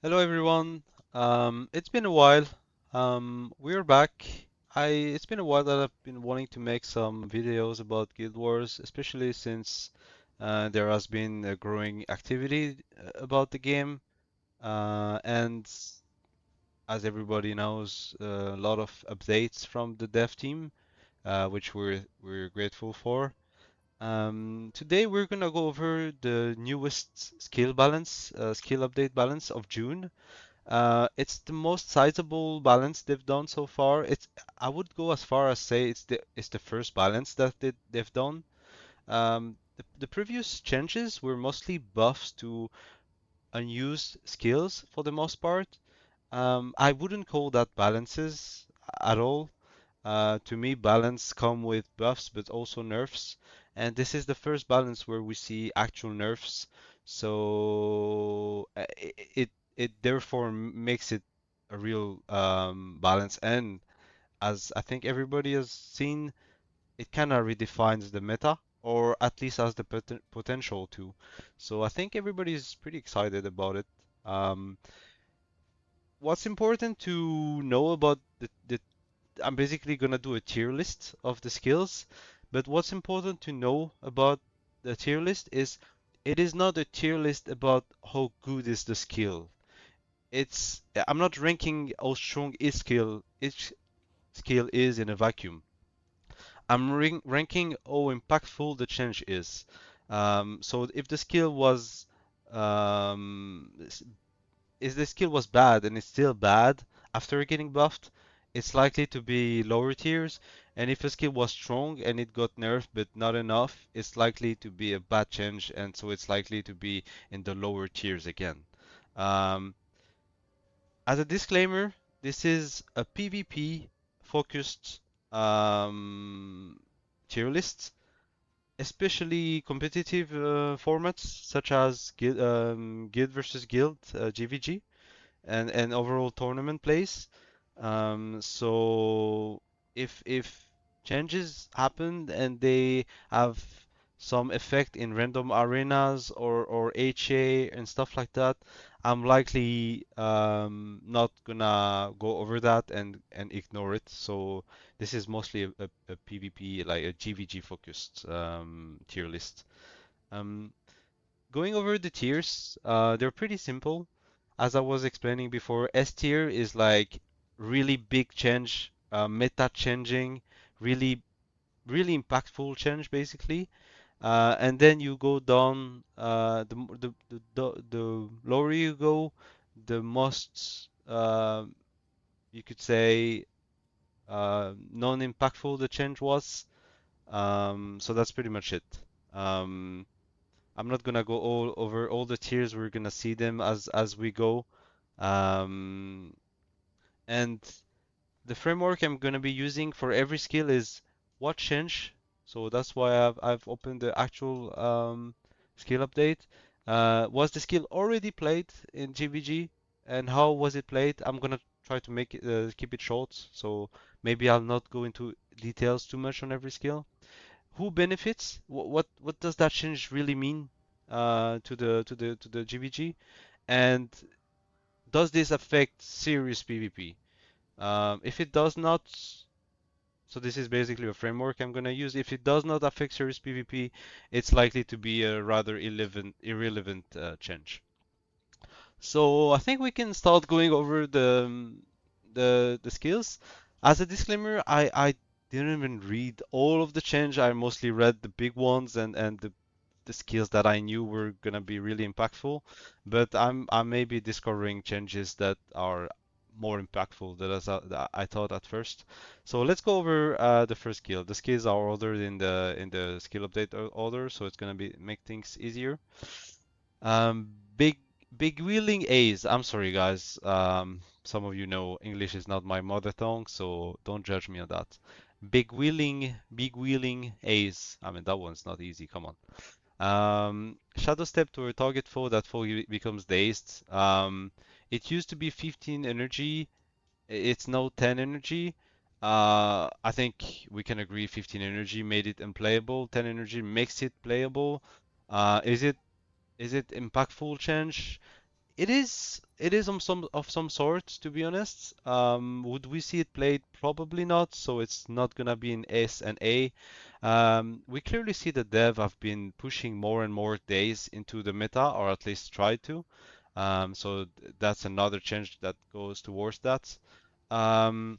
Hello everyone. It's been a while. We're back. It's been a while that I've been wanting to make some videos about Guild Wars, especially since there has been a growing activity about the game. And as everybody knows, a lot of updates from the dev team, which we're grateful for. Today we're gonna go over the newest skill update balance of June. It's the most sizable balance they've done so far. I would go as far as say it's the first balance that they've done. The previous changes were mostly buffs to unused skills for the most part. I wouldn't call that balances at all. To me, balance come with buffs, but also nerfs. And this is the first balance where we see actual nerfs. So it therefore makes it a real balance. And as I think everybody has seen, it kind of redefines the meta, or at least has the potential to. So I think everybody is pretty excited about it. Um, what's important to know about the I'm basically gonna do a tier list of the skills, but what's important to know about the tier list is it is not a tier list about how good is the skill. I'm not ranking how strong each skill is in a vacuum. I'm ranking how impactful the change is. So if the skill was um, if the skill was bad and it's still bad after getting buffed, it's likely to be lower tiers. And if a skill was strong and it got nerfed but not enough, it's likely to be a bad change, and so it's likely to be in the lower tiers again. Um, as a disclaimer, this is a PvP focused um, tier list, especially competitive formats such as Guild versus Guild, GvG, and overall tournament plays. So if changes happen and they have some effect in random arenas or HA and stuff like that, I'm likely not gonna go over that and ignore it. So this is mostly a PvP, like a GvG focused tier list. Um, Going over the tiers, they're pretty simple. As I was explaining before, S tier is like really big change, meta changing, really really impactful change basically. And then you go down, the lower you go, the most you could say non-impactful the change was. So that's pretty much it. Um, I'm not gonna go all over all the tiers. We're gonna see them as we go. Um, and the framework I'm gonna be using for every skill is what change. So that's why I've opened the actual skill update. Was the skill already played in GvG, and how was it played? I'm gonna try to make it keep it short. So maybe I'll not go into details too much on every skill. Who benefits? What does that change really mean to the GvG? And does this affect serious PvP? If it does not, so this is basically a framework I'm gonna use. If it does not affect serious PvP, it's likely to be a rather irrelevant change. So I think we can start going over the skills. As a disclaimer, I didn't even read all of the change. I mostly read the big ones and the skills that I knew were gonna be really impactful. But I may be discovering changes that are more impactful than that I thought at first. So let's go over the first skill. The skills are ordered in the skill update order, so it's gonna be make things easier. Big wheeling A's. I'm sorry, guys. Some of you know English is not my mother tongue, so don't judge me on that. Big wheeling A's. I mean, that one's not easy. Come on. Shadow step to a target foe. That foe becomes dazed. It used to be 15 energy. It's now 10 energy. I think we can agree 15 energy made it unplayable. 10 energy makes it playable. Is it impactful change? it is some sort, to be honest. Would we see it played? Probably not, so it's not gonna be an S and A. We clearly see the dev have been pushing more and more days into the meta, or at least try to. So that's another change that goes towards that. Um,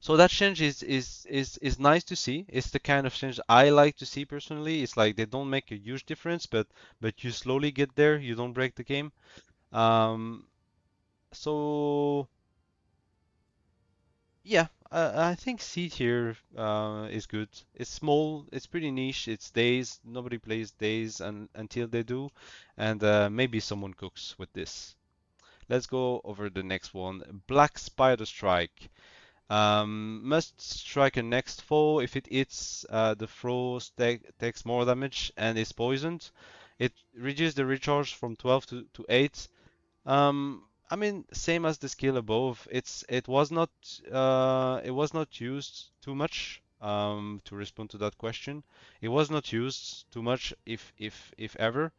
so that change is nice to see. It's the kind of change I like to see personally. It's like they don't make a huge difference, but you slowly get there. You don't break the game. Um, so yeah, I think C tier is good. It's small, it's pretty niche. It's days. Nobody plays days until they do, and maybe someone cooks with this. Let's go over the next one. Black Spider Strike. Must strike a next foe. If it hits, the foe takes more damage and is poisoned. It reduces the recharge from 12 to 8. I mean, same as the skill above. It was not used too much. To respond to that question, it was not used too much, if ever,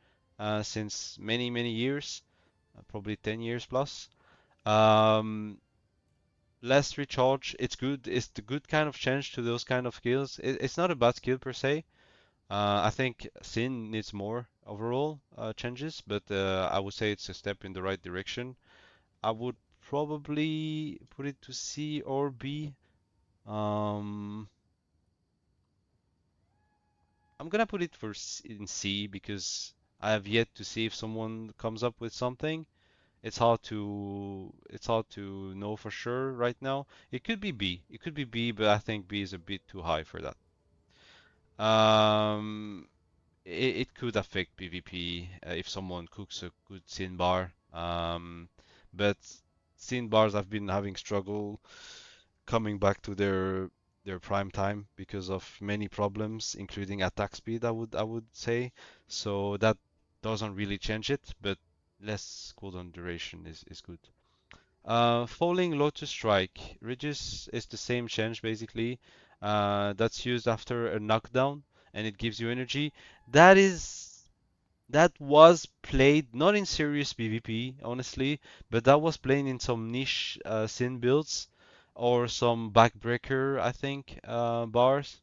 since many years, probably 10 years plus. Um, Less recharge. It's good. It's the good kind of change to those kind of skills. It's not a bad skill per se. I think Sin needs more overall changes, but I would say it's a step in the right direction. I would probably put it to C or B. Um, I'm gonna put it in C because I have yet to see if someone comes up with something. It's hard to know for sure right now. It could be B. It could be B, but I think B is a bit too high for that. Um, it could affect PvP if someone cooks a good sin bar. But sin bars have been having struggle coming back to their prime time because of many problems, including attack speed, I would say. So that doesn't really change it, but less cooldown duration is good. Falling Lotus Strike. Regis is the same change basically. That's used after a knockdown and it gives you energy. That was played not in serious PvP, honestly, but that was played in some niche Sin builds or some backbreaker, I think, bars.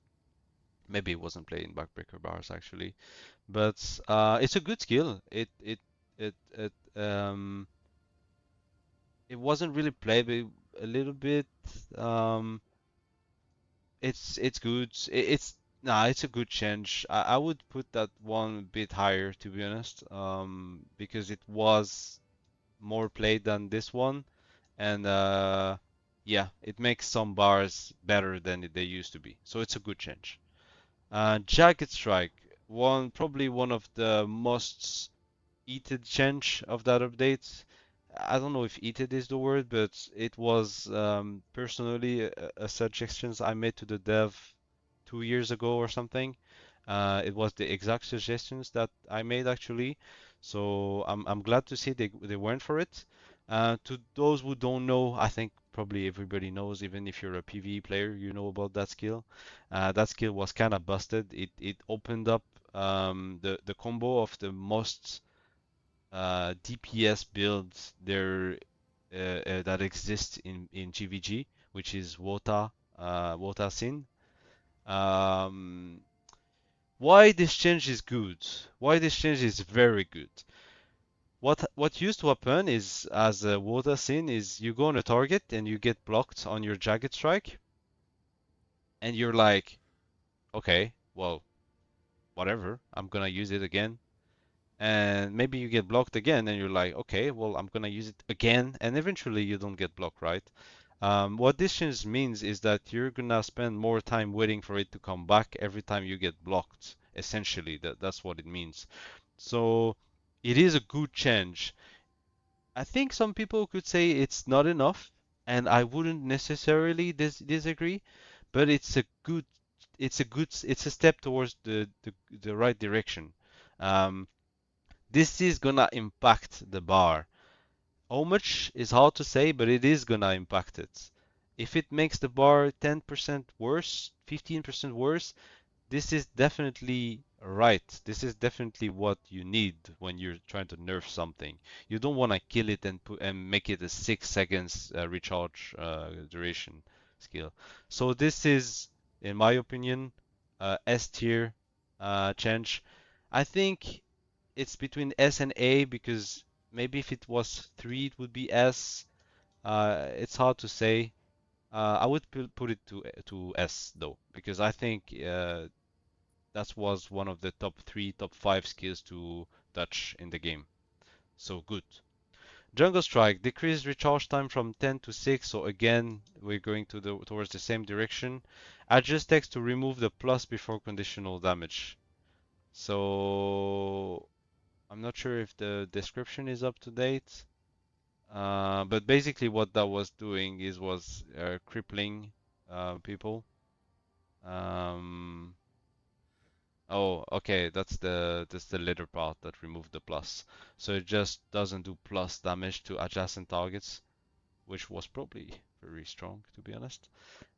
Maybe it wasn't played in backbreaker bars actually, but it's a good skill. It wasn't really played a little bit. Um, it's good. It's a good change. I would put that one a bit higher to be honest, because it was more played than this one, and yeah, it makes some bars better than they used to be. So it's a good change. Jagged Strike, probably one of the most heated change of that update. I don't know if heated is the word, but it was personally a suggestions I made to the dev 2 years ago or something. It was the exact suggestions that I made actually, so I'm glad to see they went for it. To those who don't know, I think probably everybody knows, even if you're a PvE player, you know about that skill. That skill was kind of busted. It opened up the combo of the most DPS builds that exist in GvG, which is Wota Sin. Um, why this change is good? Why this change is very good? What used to happen is, as a Wota Sin, is you go on a target and you get blocked on your Jagged Strike, and you're like, okay, well, whatever, I'm gonna use it again. And maybe you get blocked again and you're like, okay, well, I'm gonna use it again, and eventually you don't get blocked, right? What this change means is that you're gonna spend more time waiting for it to come back every time you get blocked. Essentially, that's what it means. So it is a good change. I think some people could say it's not enough, and I wouldn't necessarily disagree, but it's a step towards the right direction. Um, this is gonna impact the bar. How much is hard to say, but it is gonna impact it. If it makes the bar 10% worse, 15% worse, this is definitely Right, this is definitely what you need when you're trying to nerf something. You don't want to kill it and put and make it a 6 seconds recharge duration skill. So this is, in my opinion, S tier change. I think it's between S and A because maybe if it was 3, it would be S. It's hard to say. I would put it to S though because I think that was one of the top 3, top 5 skills to touch in the game. So good. Jungle Strike, decreased recharge time from 10 to 6, so again, we're going towards the same direction. Adjust text to remove the plus before conditional damage. So, I'm not sure if the description is up to date, but basically what that was doing is was crippling people. Um, Oh, okay, that's the later part that removed the plus. So it just doesn't do plus damage to adjacent targets, which was probably very strong, to be honest.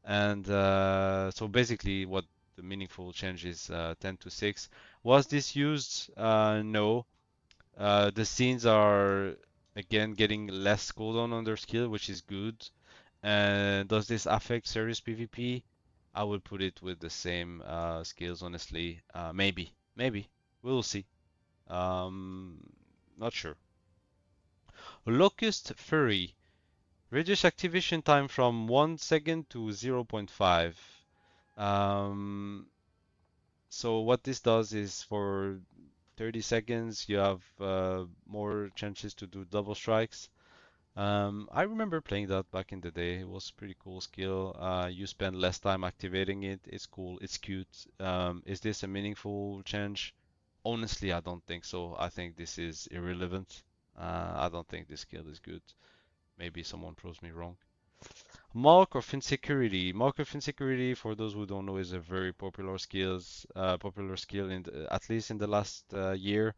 And so basically, what the meaningful change is 10 to 6. Was this used? No. The scenes are again getting less cooldown on their skill, which is good. And does this affect serious PvP? I would put it with the same skills, honestly. Maybe. We'll see. Um, Not sure. Locust Fury. Reduce activation time from 1 second to zero point 0.5. Um, so what this does is for 30 seconds you have more chances to do double strikes. I remember playing that back in the day. It was a pretty cool skill. You spend less time activating it. It's cool. It's cute. Is this a meaningful change? Honestly, I don't think so. I think this is irrelevant. I don't think this skill is good. Maybe someone proves me wrong. Mark of Insecurity. Mark of Insecurity, for those who don't know, is a very popular skill at least in the last year.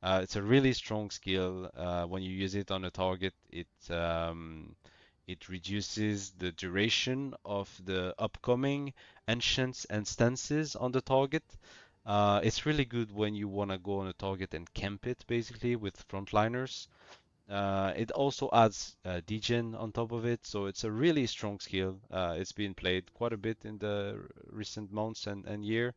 It's a really strong skill. When you use it on a target, it reduces the duration of the upcoming ancients and stances on the target. It's really good when you want to go on a target and camp it, basically, with frontliners. It also adds degen on top of it, so it's a really strong skill. It's been played quite a bit in the recent months and year.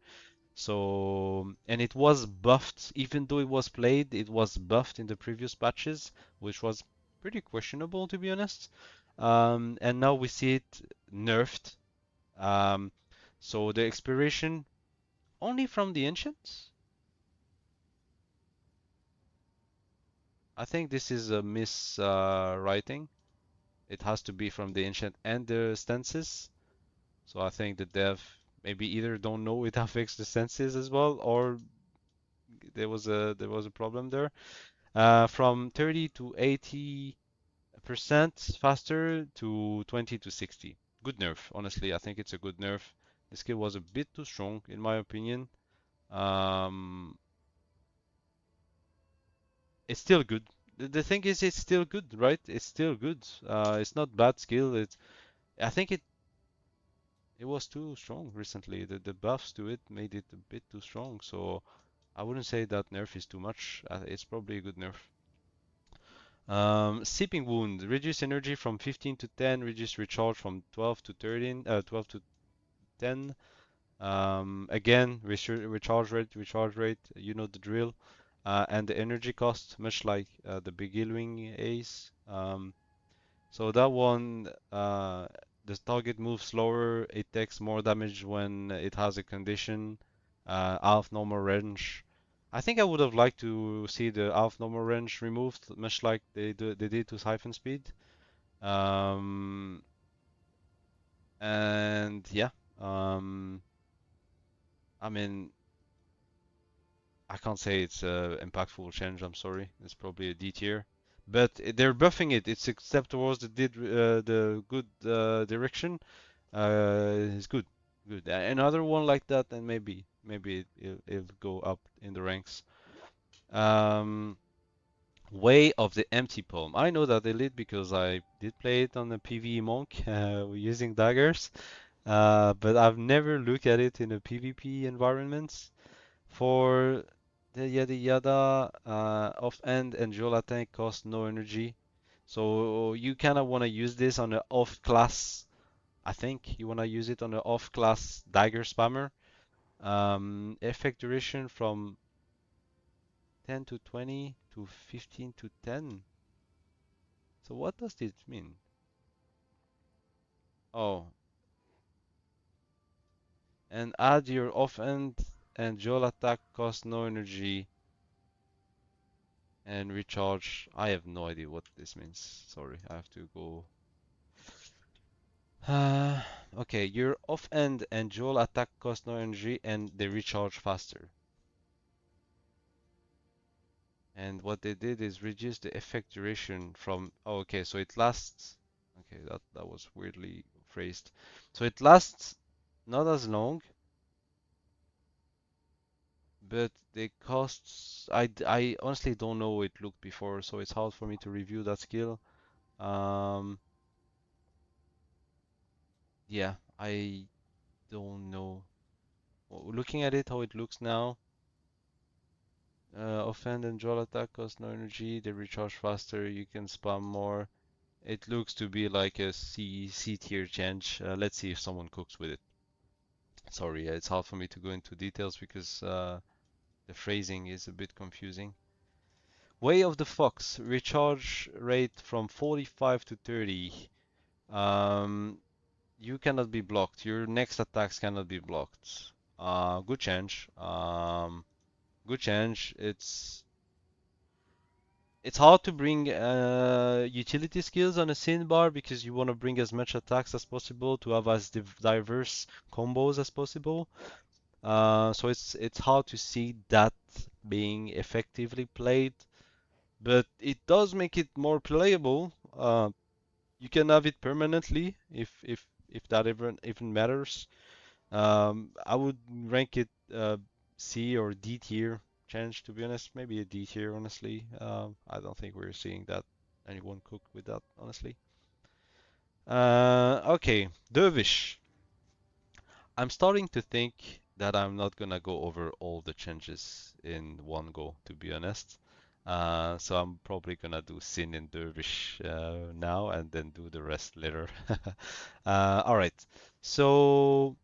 So, and it was buffed, even though it was played, it was buffed in the previous patches, which was pretty questionable to be honest. And now we see it nerfed. Um, so the expiration only from the ancients? I think this is a miswriting. It has to be from the ancient and the stances. So I think the dev maybe either don't know it affects the stances as well, or there was a problem there. From 30 to 80% faster to 20 to 60. Good nerf, honestly. I think it's a good nerf. The skill was a bit too strong, in my opinion. Um, it's still good. The thing is, it's still good, right? It's still good. It's not bad skill. I think it was too strong recently. The buffs to it made it a bit too strong. So I wouldn't say that nerf is too much. It's probably a good nerf. Seeping Wound, reduce energy from 15 to 10, reduce recharge from 12 to 13, 12 to 10. Again, recharge rate, you know the drill. And the energy cost, much like the Beguiling Ace. So that one, the target moves slower, it takes more damage when it has a condition, out of normal range. I think I would have liked to see the out of normal range removed, much like they did to Siphon Speed. Um, and yeah, um, I mean, I can't say it's a impactful change. I'm sorry, it's probably a D tier, but they're buffing it. It's a step towards the good direction. It's good, good. Another one like that, and maybe it'll go up in the ranks. Um, Way of the Empty Palm. I know that elite because I did play it on the PvE monk using daggers, but I've never looked at it in a PvP environment. For the yada yada, off-end and dual attack cost no energy. So you kind of want to use this on the off class. I think you want to use it on the off class dagger spammer. Effect duration from 10 to 20 to 15 to 10. So what does this mean? Oh, and add your off-end and dual attack cost no energy and recharge. I have no idea what this means. Sorry, I have to go. Uh, okay, your off-end and dual attack cost no energy and they recharge faster. And what they did is reduce the effect duration from. Oh, okay, so it lasts. Okay, that was weirdly phrased. So it lasts not as long, but the costs. I honestly don't know what it looked before, so it's hard for me to review that skill. Um, yeah, I don't know. Looking at it, how it looks now, offend and draw attack cost no energy. They recharge faster. You can spam more. It looks to be like a C tier change. Let's see if someone cooks with it. Sorry, it's hard for me to go into details because the phrasing is a bit confusing. Way of the Fox, recharge rate from 45 to 30. Um, you cannot be blocked. Your next attacks cannot be blocked. Good change. Good change. It's hard to bring utility skills on a sin bar because you want to bring as much attacks as possible to have as diverse combos as possible. So it's hard to see that being effectively played, but it does make it more playable. You can have it permanently if that even matters. I would rank it C or D tier change, to be honest. Maybe a D tier, honestly. I don't think we're seeing that anyone cook with that, honestly. Okay, Dervish. I'm starting to think that I'm not gonna go over all the changes in one go, to be honest. So I'm probably gonna do Sin and Dervish now and then do the rest later. All right. So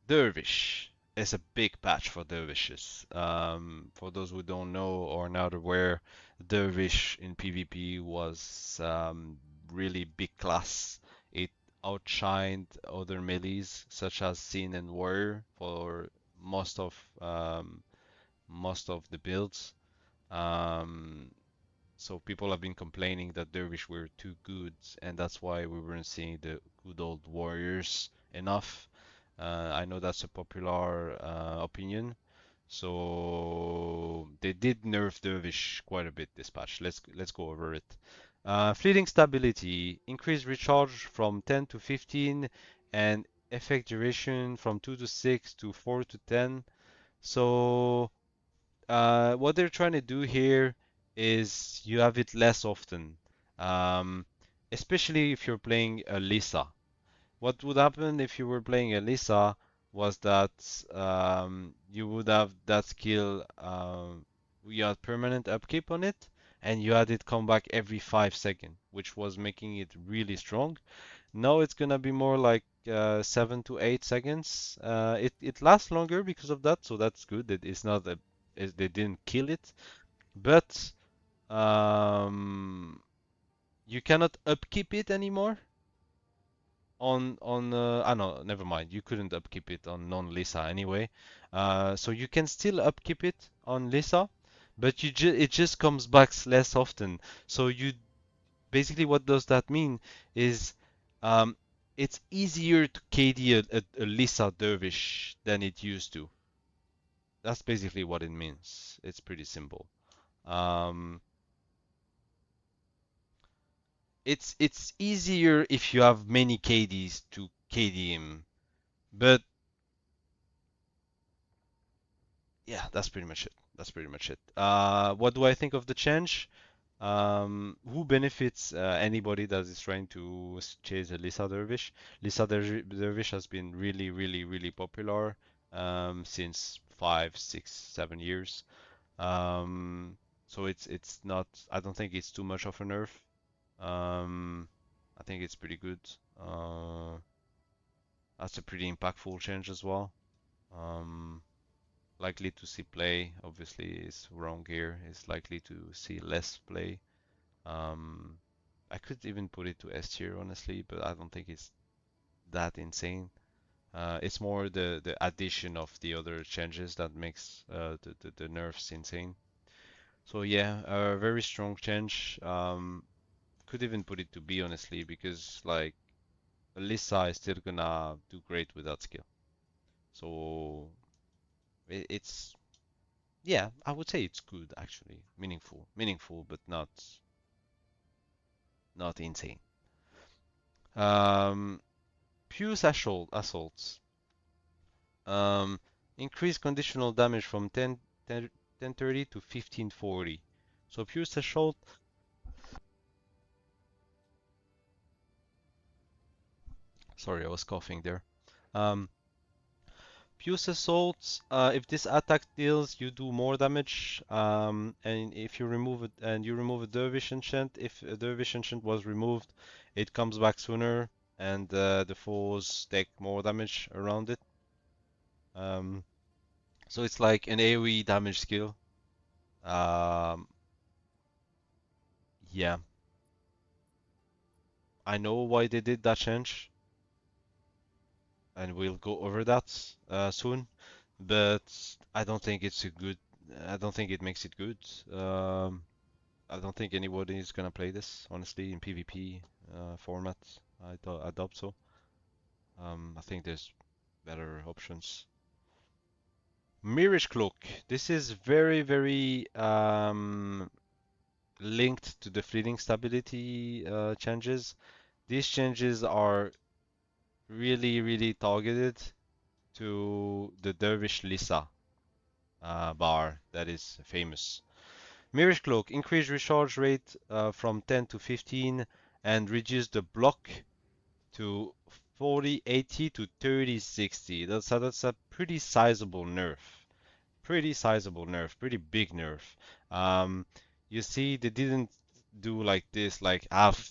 Dervish is a big patch for dervishes. For those who don't know or not aware, Dervish in PvP was really big class. It outshined other melees such as Sin and Warrior for most of um, most of the builds. Um, so people have been complaining that Dervish were too good, and that's why we weren't seeing the good old warriors enough. I know that's a popular opinion. So they did nerf Dervish quite a bit this patch. Let's go over it. Fleeting stability, increased recharge from 10 to 15, and effect duration from 2 to 6 to 4 to 10. So what they're trying to do here is you have it less often, um, especially if you're playing a Lisa. What would happen if you were playing a Lisa was that you would have that skill, you had permanent upkeep on it, and you had it come back every 5 seconds, which was making it really strong. Now it's gonna be more like 7 to 8 seconds. It lasts longer because of that, so that's good. It's not they didn't kill it, but um, you cannot upkeep it anymore on I know, never mind. You couldn't upkeep it on non-Lisa anyway. So you can still upkeep it on Lisa, but it just comes back less often. So you basically what does that mean is um, it's easier to KD a Lisa Dervish than it used to. That's basically what it means. It's pretty simple. Um, it's easier if you have many KDs to KD him, but yeah, that's pretty much it. That's pretty much it. What do I think of the change? Who benefits anybody that is trying to chase a Lisa Dervish? Dervish has been really, really, really popular. since 5, 6, 7 years. Um, so it's not. I don't think it's too much of a nerf. Um, I think it's pretty good. Uh, that's a pretty impactful change as well. Um, likely to see play. Obviously, is wrong here. It's likely to see less play. Um, I could even put it to S tier honestly, but I don't think it's that insane. It's more the addition of the other changes that makes the nerfs insane. So yeah, a very strong change. Could even put it to B honestly, because like Lisa is still gonna do great with that skill. So it's yeah, I would say it's good actually, meaningful, but not insane. Um, Fuse assaults. Um, increase conditional damage from 1030 to 1540. So Fuse assault. Sorry, I was coughing there. Um, Fuse assaults. If this attack deals, you do more damage. And if you remove it, and you remove a Dervish enchant, if a Dervish enchant was removed, it comes back sooner, and the foes take more damage around it. Um, so it's like an AoE damage skill. Um, yeah, I know why they did that change, and we'll go over that soon. But I don't think it's a good. I don't think it makes it good. Um, I don't think anybody is gonna play this honestly in PvP format. I doubt so. I think there's better options. Mirage Cloak. This is very linked to the fleeting stability changes. These changes are really targeted to the Dervish Lisa bar that is famous. Mirage Cloak, increase recharge rate from 10 to 15 and reduce the block to 40-80 to 30-60. That's a pretty sizable nerf. Pretty sizable nerf, pretty big nerf. Um, you see, they didn't do like this, like nerf,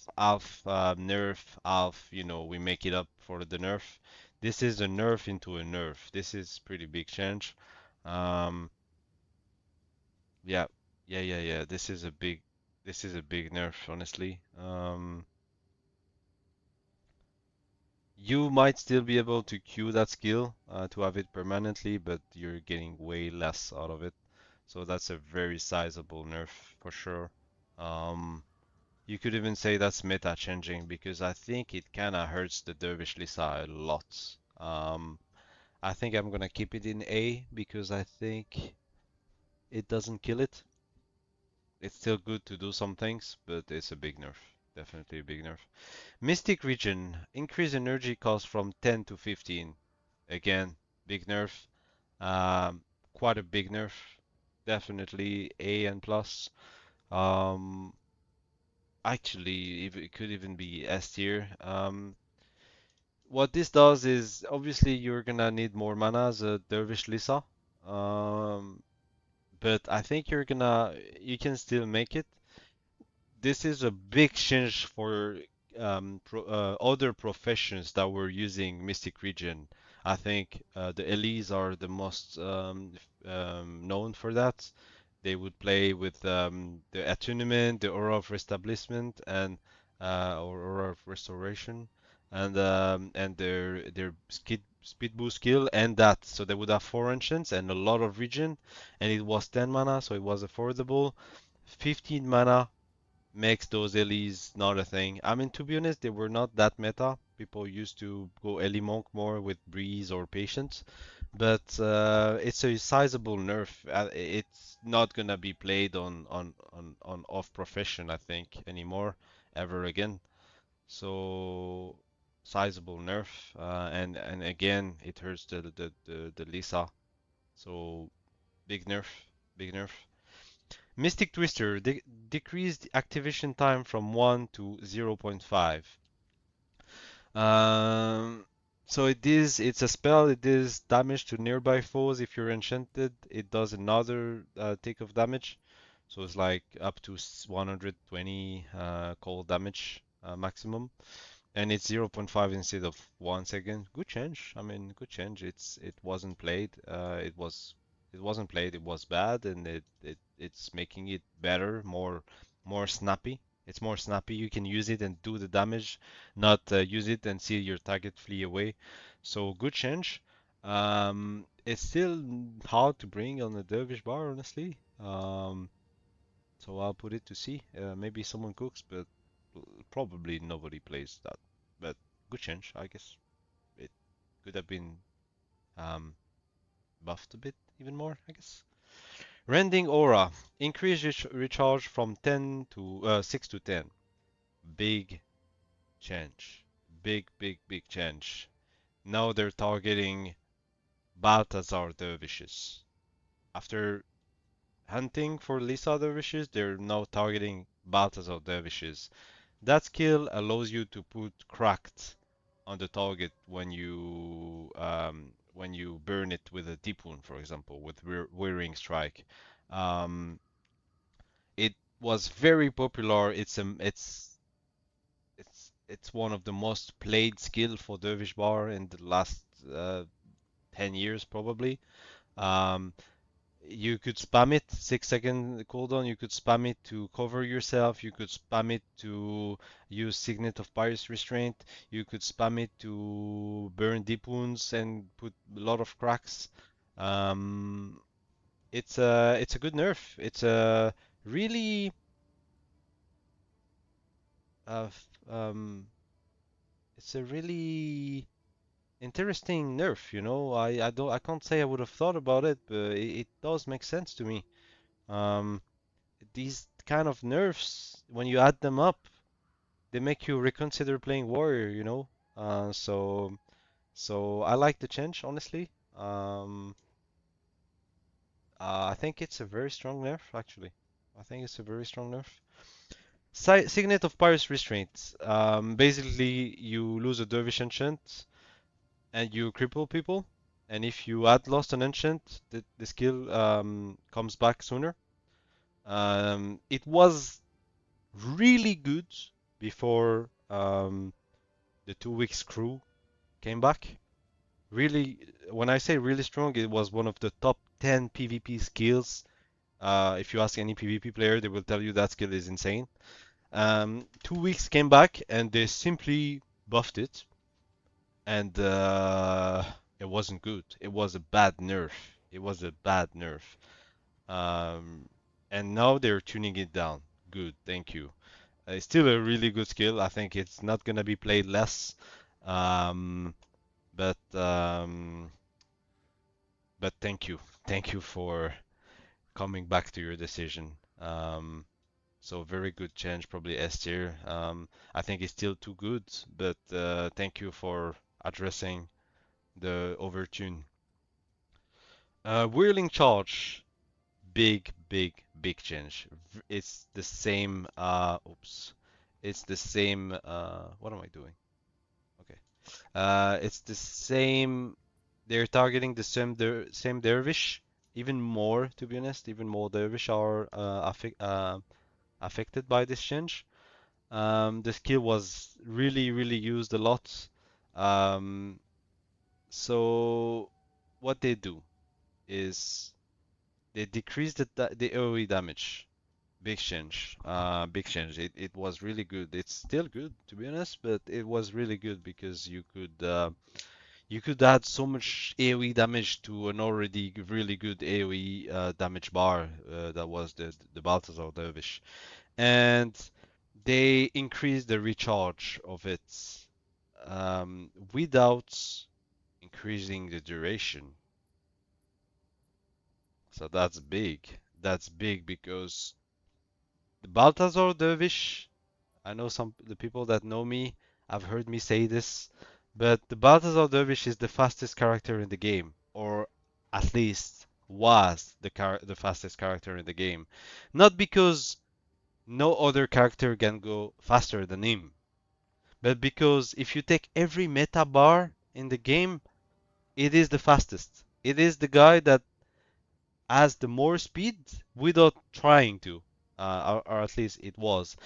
we make it up for the nerf. This is a nerf into a nerf. This is pretty big change. Um, yeah, yeah. This is a big nerf, honestly. You might still be able to queue that skill to have it permanently, but you're getting way less out of it. So that's a very sizable nerf for sure. Um, you could even say that's meta changing because I think it kind of hurts the Dervish Lisa a lot. I think I'm gonna keep it in A because I think it doesn't kill it. It's still good to do some things, but it's a big nerf. Definitely a big nerf. Mystic Region, increase energy cost from 10 to 15. Again, big nerf. Um, quite a big nerf. Definitely A and plus. Um, actually, it could even be S tier. What this does is obviously you're gonna need more mana as a Dervish Lisa. Um, but I think you can still make it. This is a big change for other professions that were using Mystic Region. I think the Elise are the most known for that. They would play with the Attunement, the Aura of Restablishment, and or Aura of Restoration, and their speed boost skill, and that. So they would have 4 enchants and a lot of region, and it was 10 mana, so it was affordable. 15 mana makes those Ellies not a thing. I mean, to be honest, they were not that meta. People used to go Ellie Monk more with Breeze or Patience, but it's a sizable nerf. It's not gonna be played on off profession, I think, anymore, ever again. So sizable nerf, and again, it hurts the Lisa. So big nerf, big nerf. Mystic Twister decreased activation time from 1 to 0.5. Um, So it's a spell. It is damage to nearby foes. If you're enchanted, it does another tick of damage. So it's like up to 120 cold damage maximum, and it's zero point 0.5 instead of 1 second. Good change. I mean, good change. It wasn't played. It wasn't played. It was bad, and it's making it better, more snappy. It's more snappy. You can use it and do the damage, not use it and see your target flee away. So good change. It's still hard to bring on the Dervish bar, honestly. So I'll put it to C. Maybe someone cooks, but probably nobody plays that. But good change, I guess. It could have been um, buffed a bit even more, I guess. Rending Aura. Increase recharge from 10 to 6 to 10. Big change. Big change. Now they're targeting Balthazar dervishes. After hunting for Lisa dervishes, they're now targeting Balthazar dervishes. That skill allows you to put cracked on the target when you burn it with a deep wound, for example, with Wearing Strike. Um, it was very popular. It's one of the most played skill for Dervish Bar in the last 10 years probably. Um, you could spam it 6 second cooldown. You could spam it to cover yourself. You could spam it to use Signet of Pious Restraint. You could spam it to burn deep wounds and put a lot of cracks. Um, it's a good nerf. It's a really uh, it's a really interesting nerf. I can't say I would have thought about it, but it does make sense to me. Um, these kind of nerfs, when you add them up, they make you reconsider playing warrior. So I like the change, honestly. I think it's a very strong nerf, actually. I think it's a very strong nerf. Signet of Pious Restraint. Basically, you lose a Dervish enchant and you cripple people. And if you add Lost an Enchant, the skill comes back sooner. It was really good before the 2 weeks crew came back. Really, when I say really strong, it was one of the top 10 PvP skills. If you ask any PvP player, they will tell you that skill is insane. 2 weeks came back and they simply buffed it, and it wasn't good. It was a bad nerf. It was a bad nerf. Um, and now they're tuning it down. Good, thank you. It's still a really good skill. I think it's not gonna be played less. Um, but um, but thank you for coming back to your decision. So very good change, probably S tier. I think it's still too good, but thank you for addressing the overtune. Whirling charge, big change. It's the same. Oops, it's the same. What am I doing? Okay. It's the same. They're targeting the same dervish, even more, to be honest. Even more dervish are affected by this change. The skill was really used a lot. Um, so what they do is they decrease the AoE damage. Big change. Big change. It was really good. It's still good, to be honest, but it was really good because you could add so much AoE damage to an already really good AoE damage bar that was the Balthazar Dervish. And they increased the recharge of it without increasing the duration. So that's big. That's big because the Balthazar Dervish, I know the people that know me have heard me say this, but the Balthazar Dervish is the fastest character in the game, or at least was the fastest character in the game. Not because no other character can go faster than him, but because if you take every meta bar in the game, it is the fastest. It is the guy that has the more speed without trying to, or at least it was.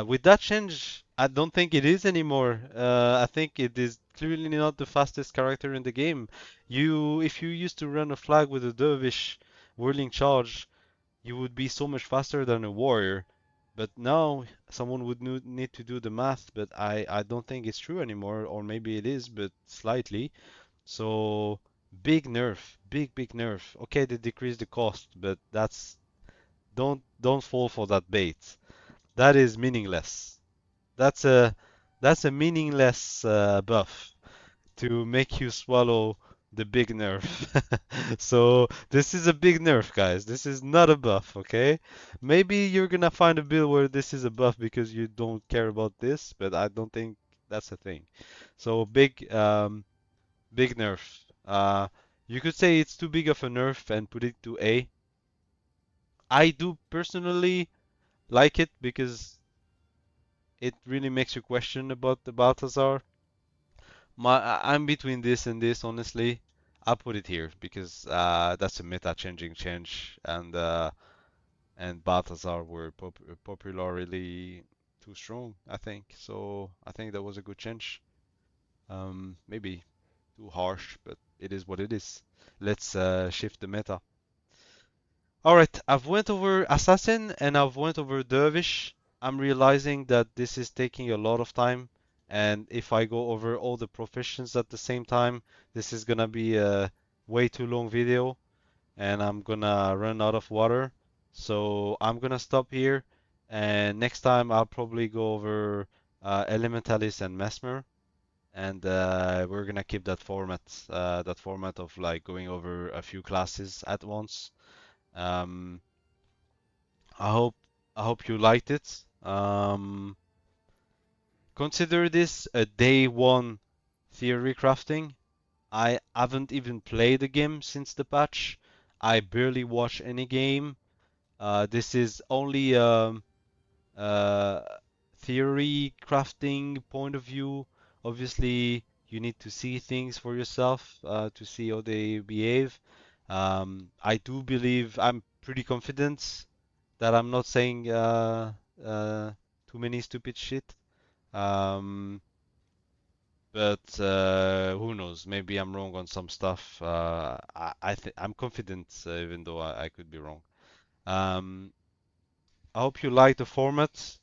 With that change, I don't think it is anymore. I think it is clearly not the fastest character in the game. If you used to run a flag with a dervish whirling charge, you would be so much faster than a warrior. But now someone would need to do the math, but I don't think it's true anymore, or maybe it is, but slightly. So big nerf, big nerf. Okay, they decrease the cost, but don't fall for that bait. That is meaningless. That's a that's a meaningless buff to make you swallow the big nerf. So this is a big nerf, guys. This is not a buff, okay? Maybe you're gonna find a build where this is a buff because you don't care about this, but I don't think that's a thing. So big nerf. You could say it's too big of a nerf and put it to A. I do personally like it because it really makes you question about the Balthazar. I'm between this and this, honestly. I'll put it here because that's a meta-changing change, and Balthazar were popularly too strong, I think. So I think that was a good change. Maybe too harsh, but it is what it is. Let's shift the meta. Alright, I've went over Assassin and I've went over Dervish. I'm realizing that this is taking a lot of time, and if I go over all the professions at the same time, this is gonna be a way too long video and I'm gonna run out of water. So I'm gonna stop here, and next time I'll probably go over Elementalis and Mesmer, and we're gonna keep that format of like going over a few classes at once. Um, I hope I hope you liked it. Consider this a day one theory crafting. I haven't even played the game since the patch. I barely watch any game. This is only uh, theory crafting point of view. Obviously, you need to see things for yourself to see how they behave. I do believe I'm pretty confident that I'm not saying uh, too many stupid shit. Um, but who knows? Maybe I'm wrong on some stuff. I'm confident, even though I could be wrong. Um, I hope you like the format.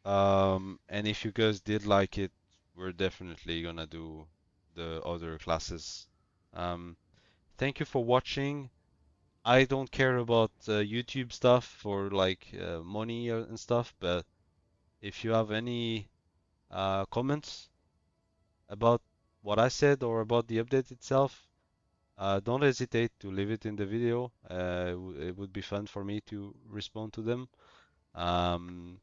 And if you guys did like it, we're definitely gonna do the other classes. Um, Thank you for watching. I don't care about YouTube stuff for like money and stuff, but if you have any comments about what I said or about the update itself, don't hesitate to leave it in the video. It would be fun for me to respond to them. Um,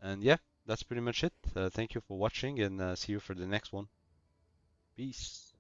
and yeah, that's pretty much it. Thank you for watching, and see you for the next one. Peace.